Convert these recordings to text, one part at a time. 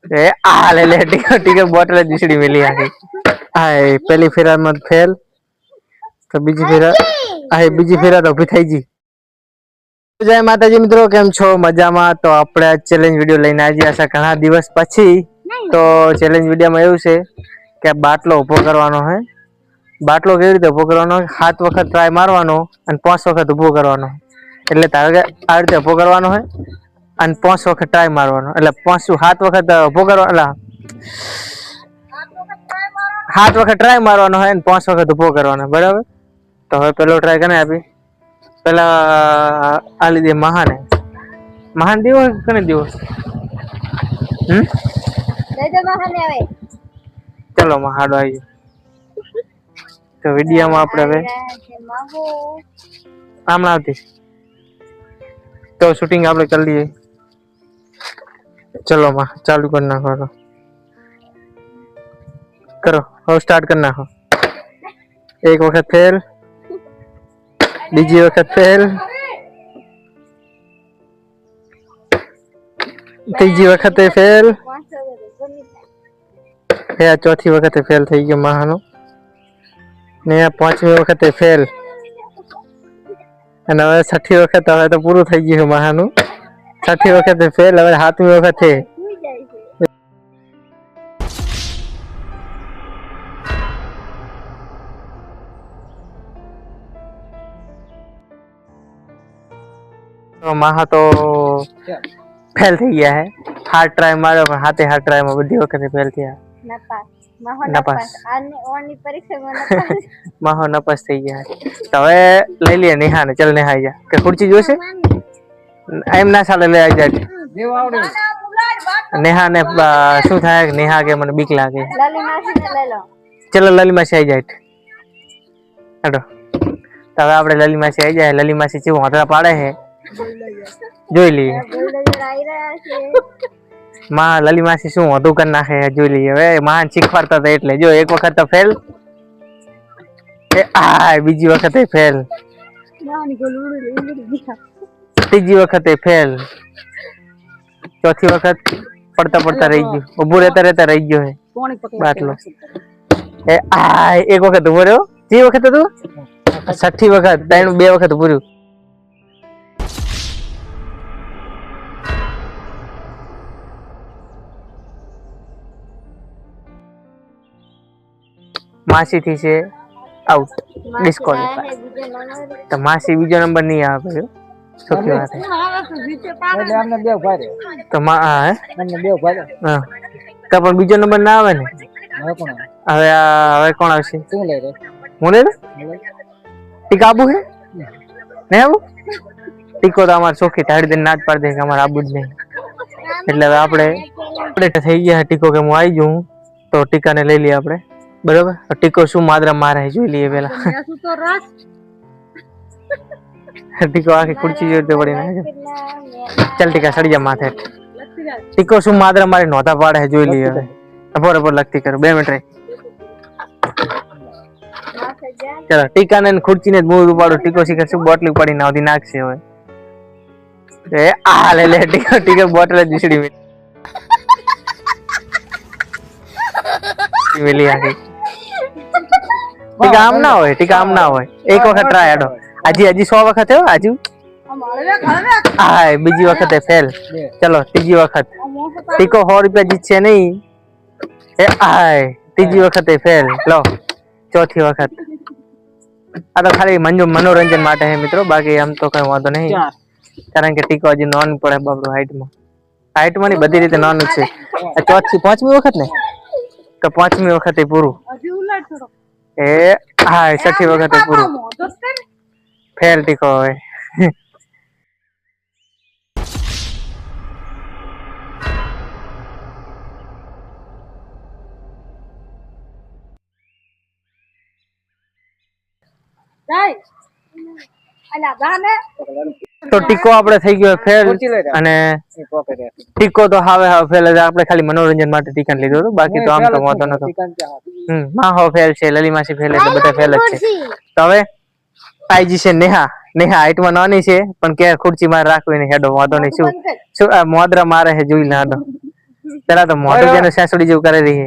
ए आ ले टिकट बोतल दूसरी मिली आके हाय पहली फेरा में फेल तो बीजी फेरा हाय बीजी फेरा तो उभी થઈ જી જય માતાજી મિત્રો કેમ છો મજામાં તો આપણે ચેલેન્જ વિડિયો લઈને આવી આશા ઘણા દિવસ પછી તો ચેલેન્જ વિડિયોમાં એવું છે કે બાટલો ઊભો કરવાનો છે બાટલો કેવી રીતે ઊભો કરવાનો 7 વખત ટ્રાય મારવાનો અને 5 વખત ઊભો કરવાનો એટલે તારે આ રીતે ઊભો કરવાનો છે અને 5 વખત ટ્રાય મારવાનો એટલે 7 વખત ઊભો કરવાનો 7 વખત ટ્રાય મારવાનો છે અને 5 વખત ઊભો કરવાનો બરાબર તો હવે પેલો ટ્રાય કરને આપી પેલા આ લીધે મહાન દેવો કને દેવો દે દે મહાન આવે ચલો મહાડો આવી તો વિડિયોમાં આપણે હવે આમ આવતી તો શૂટિંગ આપણે કરી લઈએ चलो माँ चालू करना करो और स्टार्ट करना हो एक वक्त फेल बीजी वक्त फेल तीजी वक्त फेल या चौथी वक्त फेल थी गयो महानो ने 5મી वक्त फेल અને હવે 6ઠી વખત હવે તો પૂરું થઈ ગયું મહાનું 6ઠી વખત ફેલ હવે 7મી વખત છે तो महा तो फेल થઈ ગયા है हार्ड ट्राई मारो पर हाथे हार्ड ट्राई में बધી વખત फेल થયા નપાસ આની ઓની પરીક્ષામાં નપાસ મહો નપાસ થઈ ગયા તો હવે લઈ લે નેહા ને ચલ નેહા જા કે ખુરચી જોશે એમ ના ચાલે લે આજા દેવ આવડે નેહા ને શું થાય નેહા કે મને બીક લાગે લાલી માસી ને લઈ લો ચલો લાલી માસી આવી જાય હેડો તો હવે આપણે લાલી માસી આવી જાય લાલી માસી ચેવું હોતરા પાડે છે જોઈ લઈએ માં લાલી માસી શું વધુ કરી નાખે જોઈ લઈએ હવે માં શીખવાડતા હતા એટલે જો એક વખત તો ફેલ આ બીજી વખતે ફેલ ત્રીજી વખતે ફેલ ચોથી વખત પડતા પડતા રહી ગયું ઉભું રહેતા રહી ગયો હે બાટલો આ એક વખત ઉભો રહ્યો જે વખત હતું 6ઠી વખત 2 વખત ઉભું રહ્યું मासी थी से आउट डिस्क्वालिफाई तो मासी बीजो नंबर नहीं आवे सुखी बात है એટલે हमने બે ભારે તો માં હે हमने બે ભારે हां તો પણ બીજો નંબર ના આવે ને હવે કોણ આવશે તું લે રે હું લે ટીકા આબુ હે ને આબુ ટીકો તો અમાર સોખી તાડી દે નાચ પાડ દે કે અમાર આબુ જ નહીં એટલે હવે આપણે થઈ ગયા ટીકો કે હું આવી જઉં તો ટીકાને લઈ લઈએ આપણે बराबर टीको शू मादरा मारे जोई लिए पेला टीको आके कुर्सी जोड़ते पड़ी ना चल टीका सड़ी जा माथे टीको शू मादरा मारे नोता पाड़े है जोई लिए अपोर अपोर लगती करो 2 मिनट रे चलो टीका ने खुर्ची ने मुंह उपाड़ो टीको सी शू बोतल पड़ी ना ओदी नाक से होय ए आ ले टीको बोतल दूसरी मिली आके टीका आम ना होय एक वखत ट्राय आडो आजी 100 वखत है आजू हाय बीजी वखत फेल चलो तीजी वखत टीको 100 रुपया जीतছে नहीं ए हाय तीजी वखत फेल लो चौथी वखत आ तो खाली मनोरंजन માટે है मित्रों बाकी हम तो कई वांधो नहीं कारण के टीको हजी नॉन पड़े बाबू हाइट में नहीं बधी रीते नॉन छे चौथी 5મી वखत ने तो 5મી वखत पूरू ए हाय 6ઠી वखत पूरू फेल टीको है तो टीको આપણે થઈ ગયો ફેલ અને ટીકો તો હવે ફેલ જ આપણે ખાલી મનોરંજન માટે ટીકાને લીધો હતો બાકી તો આમ તો વાંધો નતો માં હો ફેલ છે લલી માસી ફેલ એટલે બધા ફેલ જ છે તો હવે આઈજી છે નેહા હાઈટ માં નાની છે પણ કે ખુરચી માં રાખવી ને હેડો વાંધો નહીં શું મોદરા મારે છે જોઈ ના દો પેલા તો મોઢું જેનું સાસુડી જેવું કરી રહી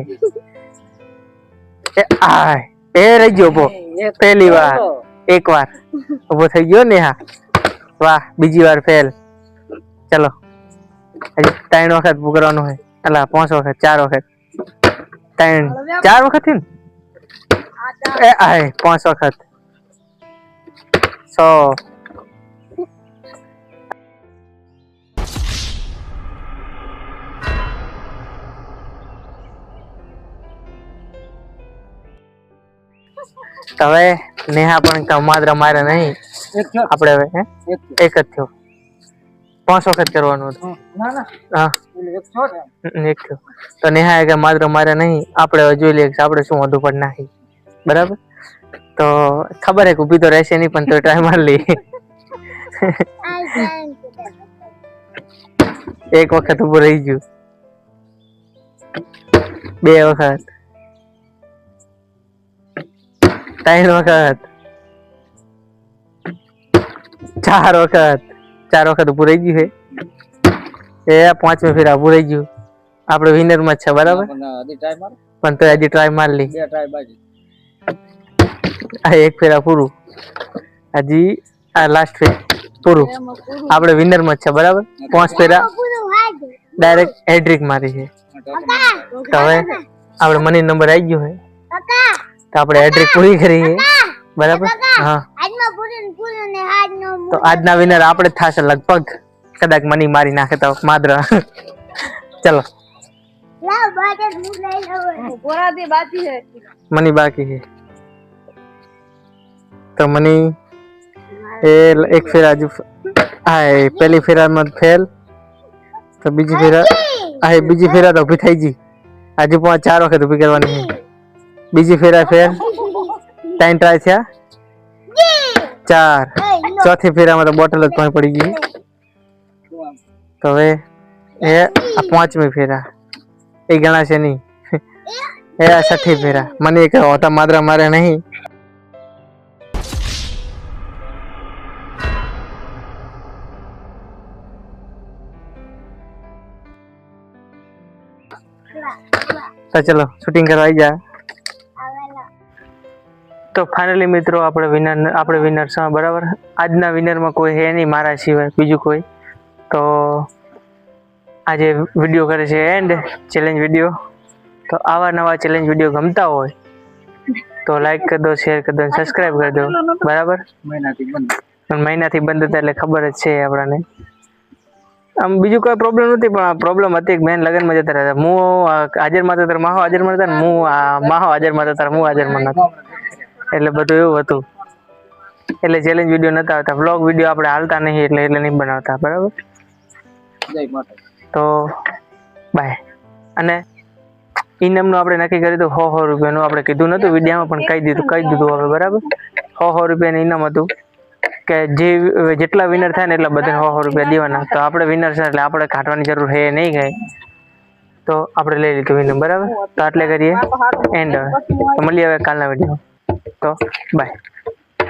છે એ રહી ગયો ઉભો પહેલી વાર એક વાર ઉભો થઈ ગયો ને હા વાહ બીજી વાર ફેલ ચલો હજી 3 વખત કરવાનું હોય અલા 5 વખત 4 વખત 4 વખત થયું ને 5 વખત 100 હવે નેહા પણ માત્ર મારે નહીં આપણે હવે એક જ થયો 5 વખત કરવાનું હતું હા એક થયો તો નેહા કે માત્ર મારે નહીં આપણે જોઈ લઈએ આપણે શું વધુ પણ નાખી બરાબર તો ખબર હે ઊભી તો રહેશે નહીં પણ તો ટ્રાય માર લી એક વખત ઊભું રહી ગયું 2 વખત 3 વખત 4 વખત 4 વખત ઊભું રહી ગયું છે એ 5મી ફેરા ઊભું રહી ગયું આપણે વિનર માં છે બરાબર પણ તો હજી ટ્રાય માર લી આ એક ફેરા પૂરું હજી આ લાસ્ટ ફેર પૂરું આપણે વિનર માં છે બરાબર 5 ફેરા ડાયરેક્ટ હેડ્રિક મારી છે તો હવે આપણે મની નંબર આવી ગયો છે તો આપણે હેડ્રિક પૂરી કરી છે બરાબર હા તો આજના વિનર આપણે જ થશે લગભગ કદાચ મની મારી નાખે તો માત્ર ચલો મની બાકી છે તો મની એ એક ફેરા હજુ હા પહેલી ફેરામાં ફેલ તો બીજી ફેરા તો ઊભી થઈ ગઈ હજુ 4 વખત ઊભી કરવાની છે બીજી ફેરા ફેલ 3 ટ્રાય થયા 4 ચોથી ફેરામાં તો બોટલ જ પાણી પડી ગઈ તો હવે એ આ 5મી ફેરા એ ગણાશે નહીં એ આ 6ઠી ફેરા મને એક હોતા માત્ર મારે નહીં તો ચલો શૂટિંગ કરવા આવી જા તો ફાઇનલી મિત્રો આપણે વિનર છે બરાબર આજના વિનરમાં કોઈ હે નહીં મારા સિવાય બીજું કોઈ તો આજે વિડીયો કરે છે એન્ડ ચેલેન્જ વિડીયો તો આવા નવા ચેલેન્જ વિડીયો ગમતા હોય તો લાઈક કરી દો શેર કરી દો સબસ્ક્રાઇબ કરી દો બરાબર મહિનાથી બંધ હતા એટલે ખબર જ છે આપણને આમ બીજું કોઈ પ્રોબ્લેમ નથી પણ પ્રોબ્લેમ હતી મેન લગનમાં જતા રહ્યા હું હાજરમાં તો તાર માહો હાજરમાં હતા ને હું માહો હાજરમાં તો તાર હું હાજરમાં નતો એટલે બધું એવું હતું એટલે ચેલેન્જ વિડીયો નતા આવતા વ્લોગ વિડીયો આપણે હાલતા નહીં એટલે નહીં બનાવતા બરાબર તો બાય અને ઇનામનું આપણે નક્કી કર્યું હતું 100 રૂપિયાનું આપણે કીધું નતું વિડીયોમાં પણ કહી દીધું હવે બરાબર 100 રૂપિયાનું ઇનામ હતું કે જેટલા વિનર થાય ને એટલા બધાને 100 રૂપિયા દેવાના તો આપણે વિનર છે એટલે આપણે કાઢવાની જરૂર છે નહીં કઈ તો આપણે લઈ લીધું વિનર બરાબર તો આટલે કરીએ એન્ડ મળીએ હવે કાલના વિડીયો તો બાય